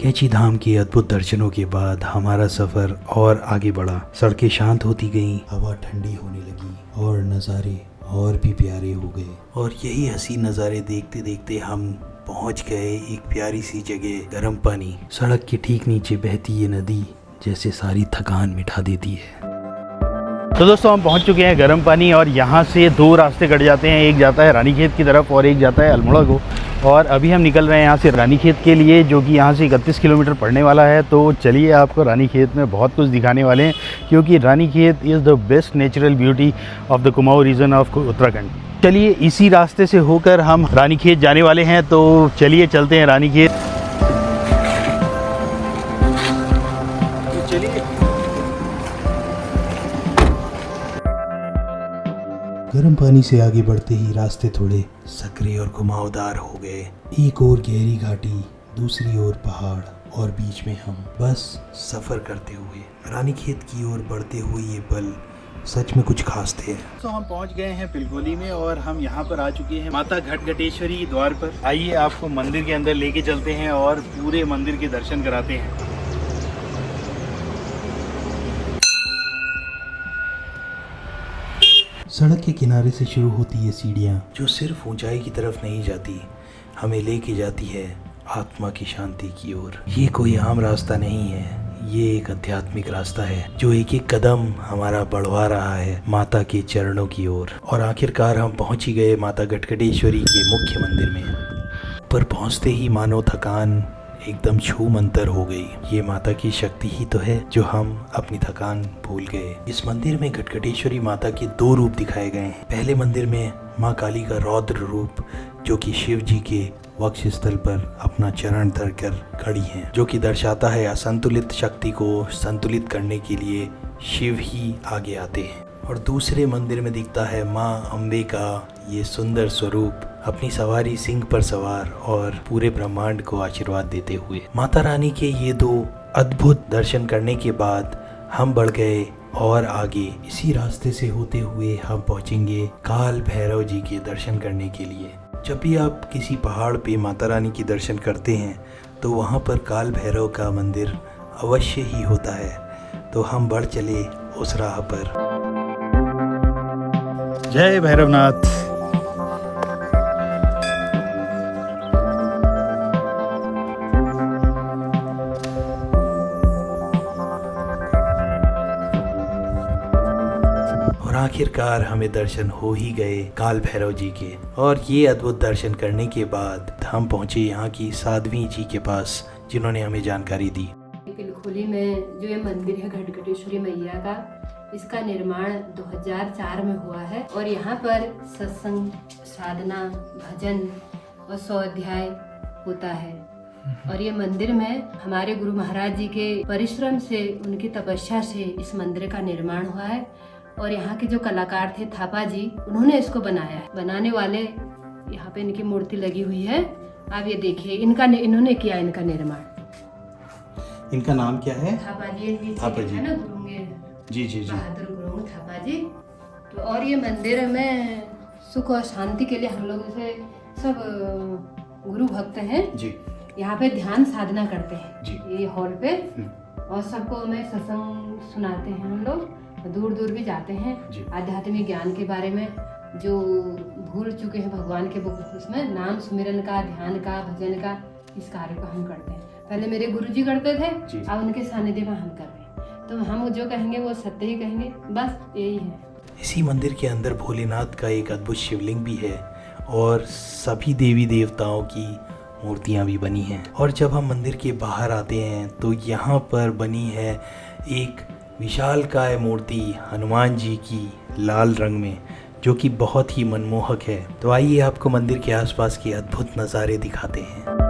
कैची धाम के अद्भुत दर्शनों के बाद हमारा सफ़र और आगे बढ़ा। सड़कें शांत होती गईं, हवा ठंडी होने लगी और नज़ारे और भी प्यारे हो गए। और यही हसीन नज़ारे देखते देखते हम पहुंच गए एक प्यारी सी जगह, गर्म पानी। सड़क के ठीक नीचे बहती ये नदी जैसे सारी थकान मिटा देती है। तो दोस्तों हम पहुंच चुके हैं गर्म पानी और यहाँ से दो रास्ते कट जाते हैं, एक जाता है रानीखेत की तरफ और एक जाता है अल्मोड़ा को। और अभी हम निकल रहे हैं यहाँ से रानीखेत के लिए, जो कि यहाँ से 31 किलोमीटर पड़ने वाला है। तो चलिए आपको रानीखेत में बहुत कुछ दिखाने वाले हैं, क्योंकि Ranikhet is the best natural beauty of the Kumaon region of Uttarakhand. चलिए इसी रास्ते से होकर हम रानीखेत जाने वाले हैं, तो चलिए चलते हैं रानीखेत। गर्म पानी से आगे बढ़ते ही रास्ते थोड़े सकरे और घुमावदार हो गए। एक ओर गहरी घाटी, दूसरी ओर पहाड़ और बीच में हम बस सफ़र करते हुए रानीखेत की ओर बढ़ते हुए ये पल सच में कुछ खास थे। तो हम पहुंच गए हैं पिलकोली में और हम यहाँ पर आ चुके हैं माता घटघटेश्वरी द्वार पर। आइए आपको मंदिर के अंदर लेके चलते हैं और पूरे मंदिर के दर्शन कराते हैं। सड़क के किनारे से शुरू होती ये सीढ़ियाँ जो सिर्फ ऊंचाई की तरफ नहीं जाती, हमें लेके जाती है आत्मा की शांति की ओर। ये कोई आम रास्ता नहीं है, ये एक आध्यात्मिक रास्ता है जो एक एक कदम हमारा बढ़वा रहा है माता के चरणों की ओर। और आखिरकार हम पहुंच ही गए माता घटघटेश्वरी के मुख्य मंदिर में। पर पहुंचते ही मानो थकान एकदम छू मंतर हो गई। ये माता की शक्ति ही तो है जो हम अपनी थकान भूल गए। इस मंदिर में घटघटेश्वरी माता के दो रूप दिखाए गए हैं। पहले मंदिर में माँ काली का रौद्र रूप, जो कि शिव जी के वक्ष स्थल पर अपना चरण धरकर खड़ी हैं, जो कि दर्शाता है असंतुलित शक्ति को संतुलित करने के लिए शिव ही आगे आते हैं। और दूसरे मंदिर में दिखता है माँ अम्बे का ये सुंदर स्वरूप, अपनी सवारी सिंह पर सवार और पूरे ब्रह्मांड को आशीर्वाद देते हुए। माता रानी के ये दो अद्भुत दर्शन करने के बाद हम बढ़ गए और आगे इसी रास्ते से होते हुए हम पहुंचेंगे काल भैरव जी के दर्शन करने के लिए। जब भी आप किसी पहाड़ पे माता रानी की दर्शन करते हैं तो वहाँ पर काल भैरव का मंदिर अवश्य ही होता है। तो हम बढ़ चले उस राह पर। जय भैरवनाथ। और आखिरकार हमें दर्शन हो ही गए काल भैरव जी के। और ये अद्भुत दर्शन करने के बाद हम पहुंचे यहाँ की साध्वी जी के पास, जिन्होंने हमें जानकारी दी। पिलखोली में जो ये मंदिर है घटघटेश्वरी मैया का, इसका निर्माण 2004 में हुआ है। और यहाँ पर सत्संग, साधना, भजन और स्वाध्याय होता है। और ये मंदिर में हमारे गुरु महाराज जी के परिश्रम से, उनकी तपस्या से इस मंदिर का निर्माण हुआ है। और यहाँ के जो कलाकार थे थापा जी, उन्होंने इसको बनाया है। बनाने वाले यहाँ पे इनकी मूर्ति लगी हुई है, आप ये देखिए, इन्होंने किया इनका निर्माण। इनका नाम क्या है? थापा जी। थापा जी है ना, गुरुंगे जी जी जी, बहादुर गुरुंग थापा जी। तो और ये मंदिर में सुख और शांति के लिए हम लोग जैसे सब गुरु भक्त हैं जी, यहाँ पे ध्यान साधना करते हैं जी। ये हॉल पे। और सबको में सत्संग सुनाते हैं हम लोग, दूर दूर भी जाते हैं आध्यात्मिक ज्ञान के बारे में, जो भूल चुके हैं भगवान के उसमें नाम सुमिरन का, ध्यान का, भजन का, इस कार्य को हम करते हैं। पहले मेरे गुरुजी करते थे, अब उनके सानिध्य में हम कर रहे हैं। तो हम जो कहेंगे वो सत्य ही कहेंगे, बस यही है। इसी मंदिर के अंदर भोलेनाथ का एक अद्भुत शिवलिंग भी है और सभी देवी देवताओं की मूर्तियां भी बनी हैं। और जब हम मंदिर के बाहर आते हैं तो यहाँ पर बनी है एक विशालकाय मूर्ति हनुमान जी की लाल रंग में, जो कि बहुत ही मनमोहक है। तो आइए आपको मंदिर के आसपास के अद्भुत नज़ारे दिखाते हैं।